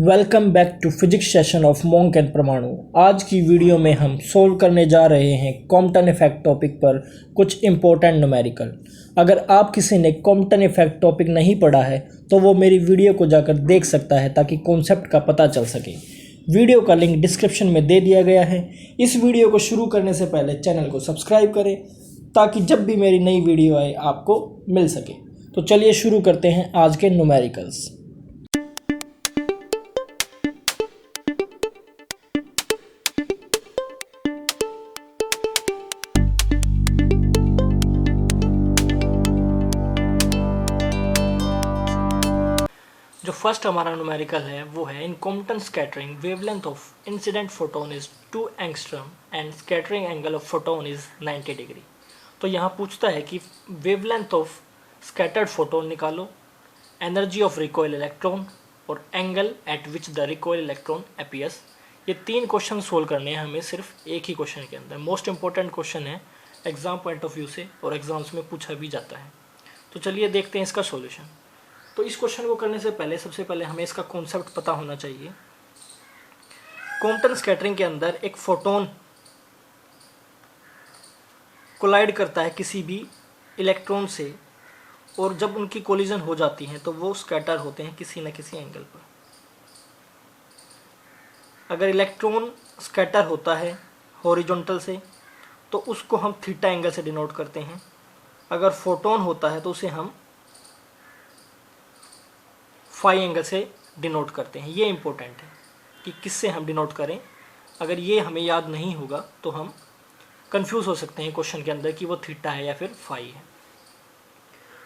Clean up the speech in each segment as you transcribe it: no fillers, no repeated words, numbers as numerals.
Welcome back to physics session of monk and परमाणु। आज की वीडियो में हम सोल्व करने जा रहे हैं कॉम्पटन इफेक्ट टॉपिक पर कुछ इम्पोर्टेंट न्यूमेरिकल। अगर आप किसी ने कॉम्पटन इफेक्ट टॉपिक नहीं पढ़ा है तो वो मेरी वीडियो को जाकर देख सकता है ताकि कॉन्सेप्ट का पता चल सके। वीडियो का लिंक डिस्क्रिप्शन में दे दिया गया है। इस वीडियो को शुरू करने से पहले चैनल को सब्सक्राइब करें ताकि जब भी मेरी नई वीडियो आए आपको मिल सके। तो चलिए शुरू करते हैं आज के न्यूमेरिकल्स। जो फर्स्ट हमारा न्यूमेरिकल है वो है in Compton scattering wavelength of incident photon is 2 angstrom and scattering angle of photon is 90 degree. तो यहाँ पूछता है कि वेवलेंथ ऑफ स्कैटर्ड फोटोन निकालो, एनर्जी ऑफ रिकॉइल इलेक्ट्रॉन और angle at which the recoil electron appears. ये 3 question solve करने हैं हमें सिर्फ एक ही क्वेश्चन के अंदर। मोस्ट इंपॉर्टेंट क्वेश्चन है एग्जाम पॉइंट ऑफ व्यू से और एग्जाम्स में पूछा भी जाता है। तो चलिए देखते हैं इसका सॉल्यूशन। तो इस क्वेश्चन को करने से पहले सबसे पहले हमें इसका कॉन्सेप्ट पता होना चाहिए। कॉम्पटन स्कैटरिंग के अंदर एक फोटोन कोलाइड करता है किसी भी इलेक्ट्रॉन से और जब उनकी कोलिजन हो जाती है तो वो स्कैटर होते हैं किसी न किसी एंगल पर। अगर इलेक्ट्रॉन स्कैटर होता है हॉरिजॉन्टल से तो उसको हम थीटा एंगल से डिनोट करते हैं। अगर फोटोन होता है तो उसे हम फाई एंगल से डिनोट करते हैं। ये इंपॉर्टेंट है कि किससे हम डिनोट करें। अगर ये हमें याद नहीं होगा तो हम कंफ्यूज हो सकते हैं क्वेश्चन के अंदर कि वो थीटा है या फिर फाई है।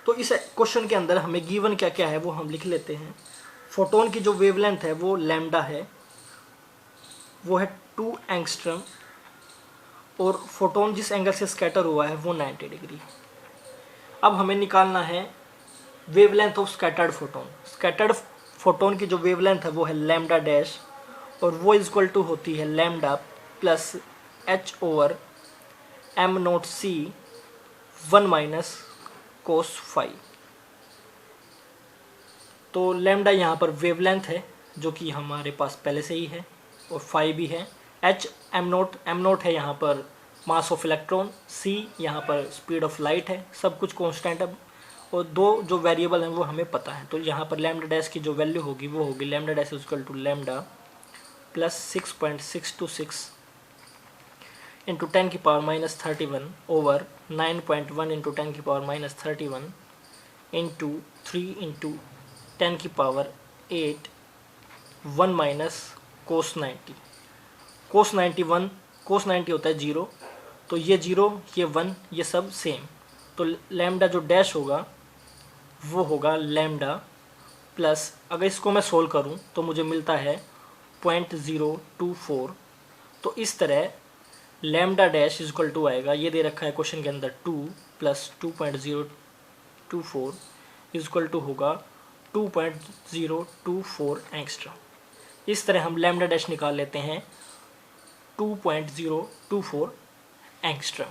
तो इस क्वेश्चन के अंदर हमें गिवन क्या क्या है वो हम लिख लेते हैं। फोटोन की जो वेवलेंथ है वो लैम्डा है, वो है 2 एंगस्ट्रम और फोटोन जिस एंगल से स्कैटर हुआ है वो 90 डिग्री। अब हमें निकालना है wavelength of scattered photon. Scattered photon की जो वेवलेंथ है वो है लैम्डा डैश और वो इक्वल टू होती है lambda plus h over m naught c 1 minus cos phi. तो लैम्डा यहाँ पर वेवलेंथ है जो कि हमारे पास पहले से ही है और फाई भी है। एच एम नोट है यहाँ पर मास ऑफ इलेक्ट्रॉन, सी यहाँ पर स्पीड ऑफ लाइट है। सब कुछ कॉन्स्टेंट है और 2 जो वेरिएबल हैं वो हमें पता है। तो यहाँ पर लैम्डा डैश की जो वैल्यू होगी वो होगी lambda dash equal to lambda plus 6.626 into 10 की पावर माइनस 31 ओवर 9.1 इंटू 10 की पावर माइनस 31 इंटू 3 इंटू 10 की पावर 8 1 माइनस कोस 90। कोस 90 होता है 0, तो ये 0 ये 1 ये सब सेम। तो लैम्डा जो डैश होगा वो होगा लैम्डा प्लस, अगर इसको मैं सोल्व करूं तो मुझे मिलता है 0.024। तो इस तरह लैम्डा डैश इक्वल टू आएगा, ये दे रखा है क्वेश्चन के अंदर 2 प्लस 2.024 इक्वल टू होगा 2.024 एंगस्ट्रम। इस तरह हम लैम्डा डैश निकाल लेते हैं 2.024 एंगस्ट्रम।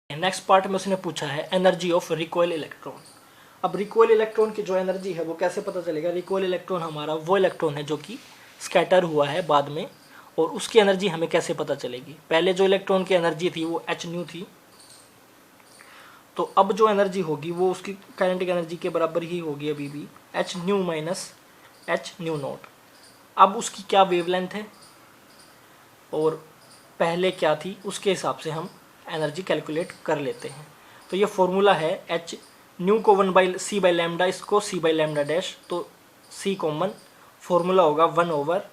नेक्स्ट पार्ट में उसने पूछा है एनर्जी ऑफ रिकॉइल इलेक्ट्रॉन। अब रिकॉइल इलेक्ट्रॉन की जो एनर्जी है वो कैसे पता चलेगा। रिकॉइल इलेक्ट्रॉन हमारा वो इलेक्ट्रॉन है जो कि स्कैटर हुआ है बाद में, और उसकी एनर्जी हमें कैसे पता चलेगी। पहले जो इलेक्ट्रॉन की एनर्जी थी वो एच न्यू थी, तो अब जो एनर्जी होगी वो उसकी काइनेटिक एनर्जी के बराबर ही होगी अभी भी, H new minus H new not. अब उसकी क्या वेवलेंथ है और पहले क्या थी उसके हिसाब से हम एनर्जी कैलकुलेट कर लेते हैं। तो ये फॉर्मूला है एच न्यू को 1/c बाई लैम्डा, इसको c बाई लैम्डा डैश, तो c कॉमन, फॉर्मूला होगा 1 over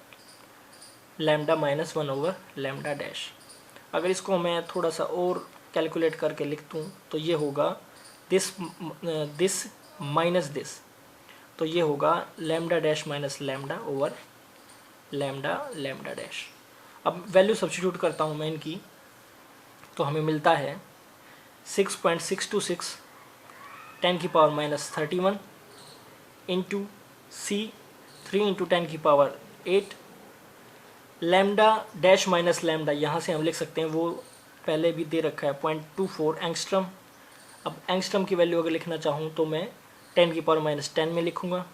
lambda minus 1 over lambda dash. अगर इसको मैं थोड़ा सा और कैलकुलेट करके लिख दूँ तो ये होगा दिस माइनस दिस, तो ये होगा lambda dash minus lambda over lambda dash. अब वैल्यू सब्स्टिट्यूट करता हूँ मैं इनकी, तो हमें मिलता है 6.626 10 की पावर माइनस 31 इंटू सी 3 इंटू 10 की power 8 lambda dash minus lambda, यहाँ से हम लिख सकते हैं वो पहले भी दे रखा है 0.24 एंगस्ट्रम। अब एंगस्ट्रम की वैल्यू अगर लिखना चाहूँ तो मैं 10 की पावर माइनस 10 में लिखूँगा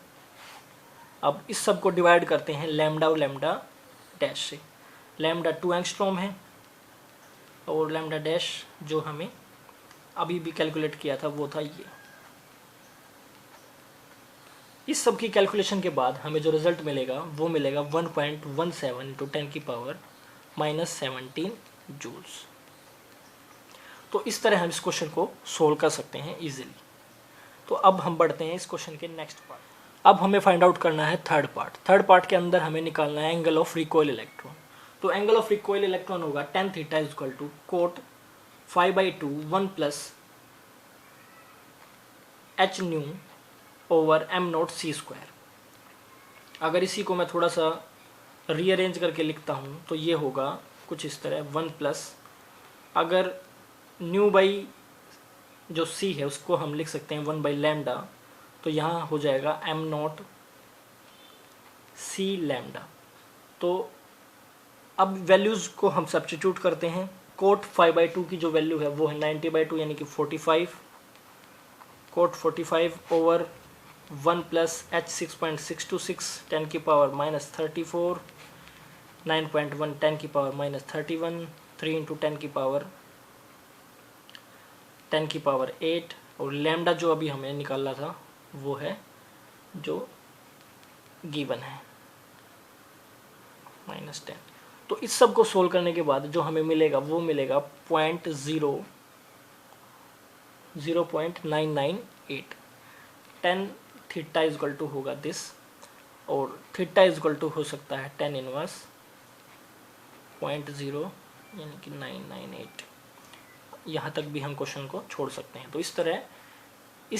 अब इस सब को डिवाइड करते हैं लैम्डा और लैम्डा डैश से। लैम्डा 2 एंगस्ट्रॉम है और लैम्डा डैश जो हमें अभी भी कैलकुलेट किया था वो था ये। इस सब की कैलकुलेशन के बाद हमें जो रिजल्ट मिलेगा वो मिलेगा 1.17 इंटू 10 की पावर -17 जूल्स। तो इस तरह हम इस क्वेश्चन को सोल्व कर सकते हैं इजीली। तो अब हम बढ़ते हैं इस क्वेश्चन के नेक्स्ट पार्ट। अब हमें फाइंड आउट करना है थर्ड पार्ट। थर्ड पार्ट के अंदर हमें निकालना है एंगल ऑफ रिकॉइल इलेक्ट्रॉन। तो एंगल ऑफ रिकॉइल इलेक्ट्रॉन होगा tan theta is equal to cot 5/2 1 plus h nu over m0c²। अगर इसी को मैं थोड़ा सा रीअरेंज करके लिखता हूँ तो ये होगा कुछ इस तरह 1 प्लस, अगर न्यू बाई जो c है उसको हम लिख सकते हैं 1 बाई लैम्डा, तो यहाँ हो जाएगा m0 c लैम्डा। तो अब वैल्यूज़ को हम सब्स्टिट्यूट करते हैं। कोट 5/2 की जो वैल्यू है वो है 90/2 यानी कि 45, कोट 45 ओवर 1 प्लस h 6.626 10 की पावर -34, 9.1 10 की पावर -31, 3 इंटू 10 की पावर 8, और लैम्डा जो अभी हमें निकालना था वो है जो गिवन है -10। तो इस सब को सोल्व करने के बाद जो हमें मिलेगा वो मिलेगा 0.998। 10 थीटा इज इक्वल टू होगा दिस, और थीटा इज इक्वल टू हो सकता है 10 इनवर्स 0.0 यानी कि 998। यहाँ तक भी हम क्वेश्चन को छोड़ सकते हैं। तो इस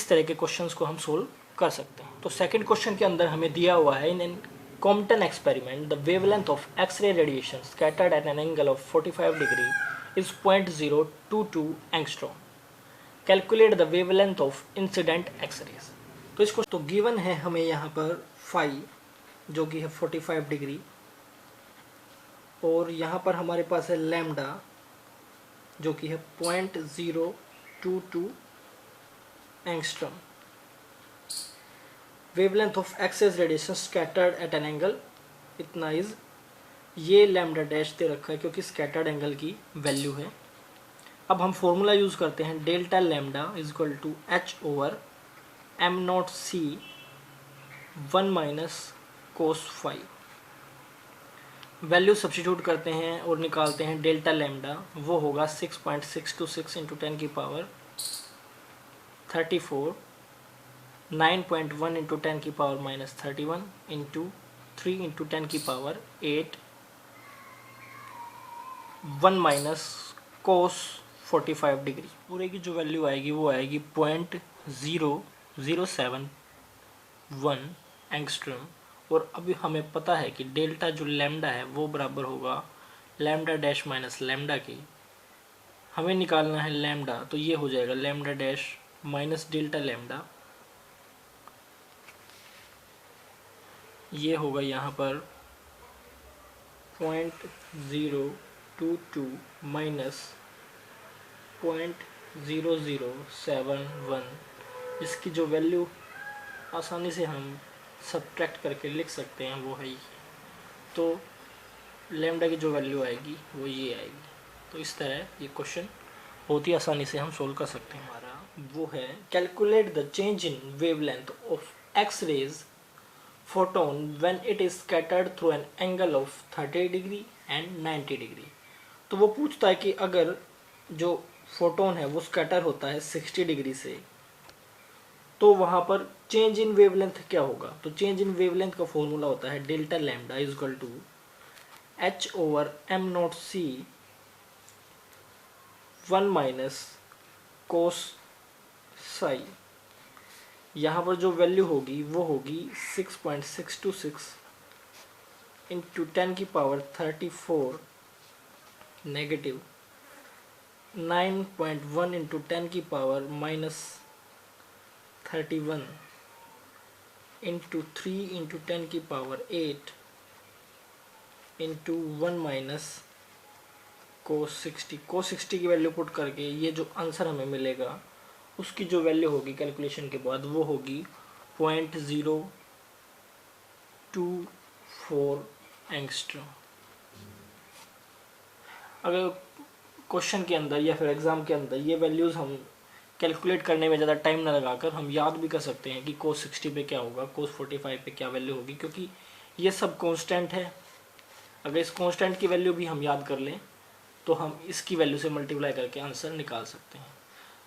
तरह के क्वेश्चंस को हम सोल्व कर सकते हैं। तो सेकंड क्वेश्चन के अंदर हमें दिया हुआ है इन Compton experiment, the wavelength of X-ray radiation scattered at an angle of 45 degree is 0.022 angstrom. Calculate the wavelength of incident X-rays. तो इसको तो गिवन है हमें यहाँ पर फाई जो कि है 45 डिग्री, और यहाँ पर हमारे पास है लैम्डा जो कि है 0.022 angstrom. Wavelength of excess radiation scattered at an angle इतना इज, ये लैम्डा डैश दे रखा है क्योंकि स्कैटर्ड एंगल की वैल्यू है। अब हम फॉर्मूला यूज़ करते हैं delta lambda is equal to h over m0c 1 minus cos 5। Value substitute करते हैं और निकालते हैं डेल्टा लैम्डा, वो होगा 6.626 इंटू 10 की पावर 34, 9.1 इंटू 10 की पावर -31 इंटू 3 इंटू 10 की पावर 8, 1 माइनस कोस 45 डिग्री। पूरे की जो वैल्यू आएगी वो आएगी 0.0071 एंगस्ट्रॉम। और अभी हमें पता है कि डेल्टा जो लैम्डा है वो बराबर होगा लैम्डा डैश माइनस लैम्डा के। हमें निकालना है लैम्डा, तो ये हो जाएगा lambda dash minus delta lambda, ये होगा यहाँ पर 0.022 माइनस 0.0071, जिसकी जो वैल्यू आसानी से हम सब्ट्रैक्ट करके लिख सकते हैं वो है ये। तो लैम्डा की जो वैल्यू आएगी वो ये आएगी। तो इस तरह ये क्वेश्चन बहुत ही आसानी से हम सोल्व कर सकते हैं। हमारा वो है calculate the change in wavelength of X rays photon when it is scattered through an angle of 30 degree and 90 degree. तो वो पूछता है कि अगर जो फोटोन है वो स्कैटर होता है 60 डिग्री से, तो वहाँ पर चेंज इन वेवलेंथ क्या होगा। तो चेंज इन वेवलेंथ का फॉर्मूला होता है delta lambda is equal to h over m0c 1 minus cos psi. यहाँ पर जो वैल्यू होगी वो होगी 6.626 इंटू 10 की पावर 34 नेगेटिव 9.1 इंटू 10 की पावर -31 इंटू 3 इंटू 10 की पावर 8 इंटू 1 माइनस कोस 60 की वैल्यू पुट करके ये जो आंसर हमें मिलेगा उसकी जो वैल्यू होगी कैलकुलेशन के बाद वो होगी 0.24 एंगस्ट्रॉम। अगर क्वेश्चन के अंदर या फिर एग्ज़ाम के अंदर ये वैल्यूज़ हम कैलकुलेट करने में ज़्यादा टाइम ना लगाकर हम याद भी कर सकते हैं कि cos 60 पे क्या होगा, cos 45 पे क्या वैल्यू होगी, क्योंकि ये सब कांस्टेंट है। अगर इस कांस्टेंट की वैल्यू भी हम याद कर लें तो हम इसकी वैल्यू से मल्टीप्लाई करके आंसर निकाल सकते हैं।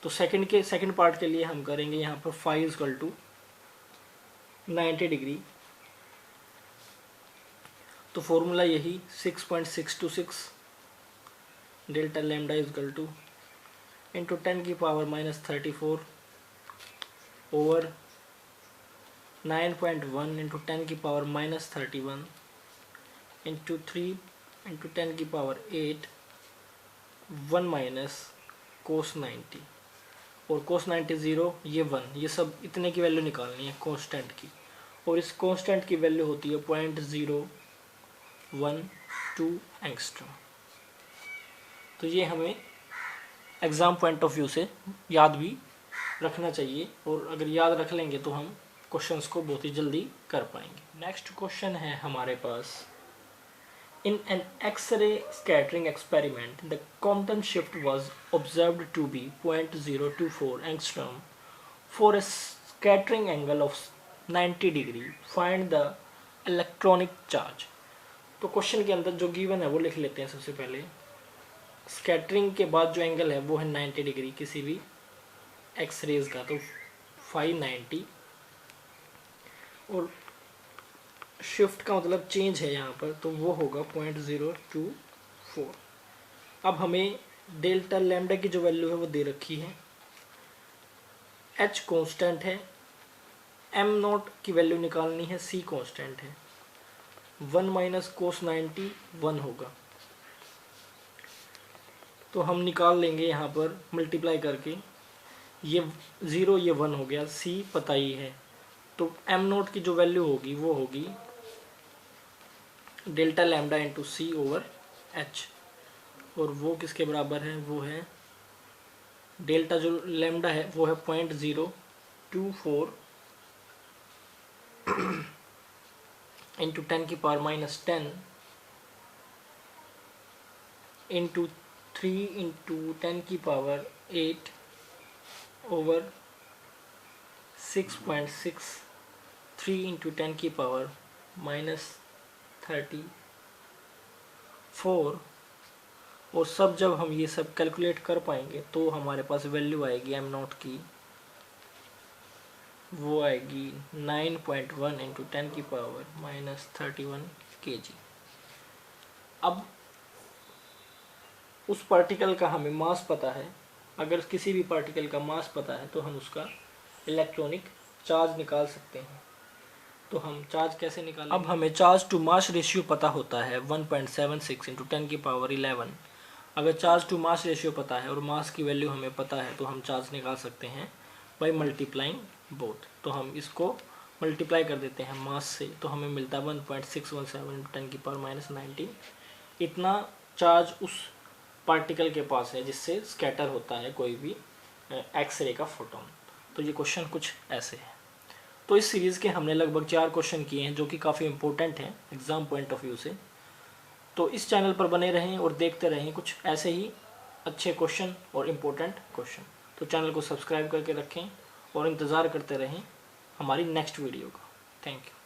तो सेकंड पार्ट के लिए हम करेंगे यहाँ पर फाई इक्वल टू 90 डिग्री। तो फॉर्मूला यही 6.626 delta lambda equal two into 10 की पावर -34 ओवर 9.1 इंटू 10 की पावर -31 इंटू 3 इंटू 10 की पावर 8 1 माइनस कोस 90 और कोस 90 0 ये 1, ये सब इतने की वैल्यू निकालनी है कांस्टेंट की, और इस कांस्टेंट की वैल्यू होती है 0.012 एंगस्ट्रॉम। तो ये हमें एग्ज़ाम पॉइंट ऑफ व्यू से याद भी रखना चाहिए, और अगर याद रख लेंगे तो हम क्वेश्चंस को बहुत ही जल्दी कर पाएंगे। नेक्स्ट क्वेश्चन है हमारे पास, in an x-ray scattering experiment the Compton shift was observed to be 0.024 angstrom for a scattering angle of 90 degree. Find the electronic charge. तो क्वेश्चन के अंदर जो गिवन है वो लिख लेते हैं सबसे पहले। स्कैटरिंग के बाद जो एंगल है वो है 90 डिग्री किसी भी एक्स रेज का, तो 590, और शिफ्ट का मतलब चेंज है यहाँ पर, तो वो होगा 0.024। अब हमें डेल्टा लैम्डा की जो वैल्यू है वो दे रखी है, एच कांस्टेंट है, एम नॉट की वैल्यू निकालनी है, सी कांस्टेंट है, 1 माइनस कोस 90 1 होगा। तो हम निकाल लेंगे यहाँ पर मल्टीप्लाई करके, ये 0 ये 1 हो गया, सी पता ही है, तो एम नोट की जो वैल्यू होगी वो होगी डेल्टा लैम्डा इंटू सी ओवर एच, और वो किसके बराबर है, वो है डेल्टा जो लैम्डा है वो है 0.024 इंटू 10 की पावर -10 इंटू 3 इंटू 10 की पावर 8 ओवर 6.63 इंटू 10 की पावर -34, और सब जब हम ये सब कैलकुलेट कर पाएंगे तो हमारे पास वैल्यू आएगी एम नॉट की, वो आएगी 9.1 इंटू 10 की पावर -31 kg। अब उस पार्टिकल का हमें मास पता है, अगर किसी भी पार्टिकल का मास पता है तो हम उसका इलेक्ट्रॉनिक चार्ज निकाल सकते हैं। तो हम चार्ज कैसे निकालेंगे? अब हमें चार्ज टू मास रेशियो पता होता है 1.76 इंटू 10 की पावर 11। अगर चार्ज टू मास रेशियो पता है और मास की वैल्यू हमें पता है तो हम चार्ज निकाल सकते हैं बाई मल्टीप्लाइंग बोथ। तो हम इसको मल्टीप्लाई कर देते हैं मास से, तो हमें मिलता है 1.617 इंटू 10 की पावर -19। इतना चार्ज उस पार्टिकल के पास है जिससे स्कैटर होता है कोई भी एक्सरे का फोटोन। तो ये क्वेश्चन कुछ ऐसे है। तो इस सीरीज़ के हमने लगभग 4 क्वेश्चन किए हैं जो कि काफ़ी इंपॉर्टेंट हैं एग्ज़ाम पॉइंट ऑफ व्यू से। तो इस चैनल पर बने रहें और देखते रहें कुछ ऐसे ही अच्छे क्वेश्चन और इम्पोर्टेंट क्वेश्चन। तो चैनल को सब्सक्राइब करके रखें और इंतज़ार करते रहें हमारी नेक्स्ट वीडियो का। Thank you.